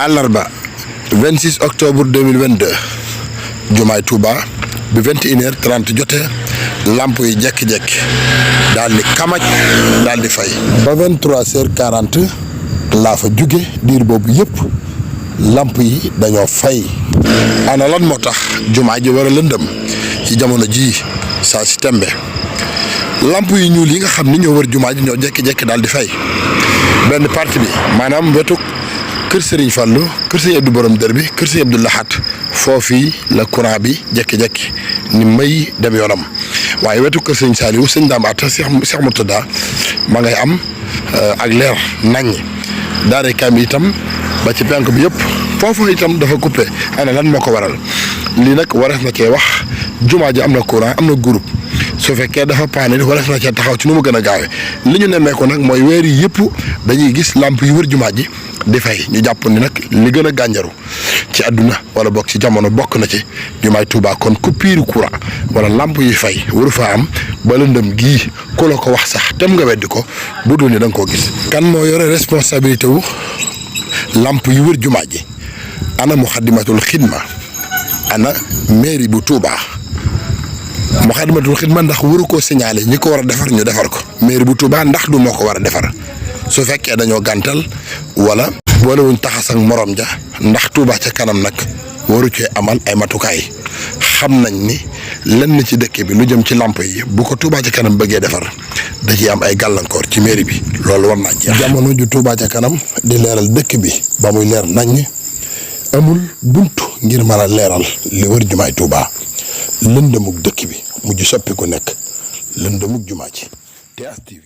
àllarba 26 octobre 2022 jumaay Touba bi 21h30 jotee lamp yi jekki-jekki daal di kamaj daal di fay. ba 23h40 laa fa jóge diir boobu yëpp lamp yi dañoo fay. ana lan moo tax jumaa ji war a lëndëm ci jamono jii saa si tembe lamp yi ñuul yi nga xam ni ñoo wër jumaa ji ñoo jekki-jekki daal di fay benn partie bi maanaam wetu kër Serigne Fallou kër Serigne Abdou Borom Dër bi kër Serigne Abdou Lahat foofii la courant bi jekki-jekki ni may dem yoonam waaye wetu kër Serigne Saliou sëñ Dame Atta Cheikh Murtada ma ngay am ak leer naññ daare kam itam ba ci penk bi yëpp foofu itam dafa coupé ana lan moo ko waral lii nag warees na cee wax jumaa ji am na courant am na groupe su fekkee dafa paane warees na cee taxaw ci nu mu gën a gaawee li ñu nemmeeku nag mooy weer yi yëpp dañuy gis lamp yu wër jumaa ji di fay ñu jàpp ni nag li gën a gànjaru ci àdduna wala bokk ci jamono bokk na ci jumaay Touba kon coupure courant wala lamp yi fay waru faa am ba lëndëm gii ku la ko wax sax tem nga weddi ko bu dul ni da nga koo gis. kan moo yore responsabilité wu lamp yu wër jumaa ji ana Muxaddamatul Xidma ana mairie bu Touba Muxaddamatul Xidma ndax waru koo signalé ñi ko war a defar ñu defar ko mairie bu Touba ndax du moo ko war a defar. su fekkee dañoo gàntal wala boole wuñ taxas ak morom ja ndax Touba ca kanam nag waru cee amal ay matukaay xam nañ ni lenn ci dëkk bi lu jëm ci lamp yi bu ko Touba ca kanam bëggee defar da ciy am ay gàllankoor ci mairie bi loolu war naa jeex. jamono ju Touba ca kanam di leeral dëkk bi ba muy leer nañ amul buntu ngir mën a leeral li wër jumaay Touba lëndëmug dëkk bi mujj soppi ku nekk lëndëmug jumaa ci TS TV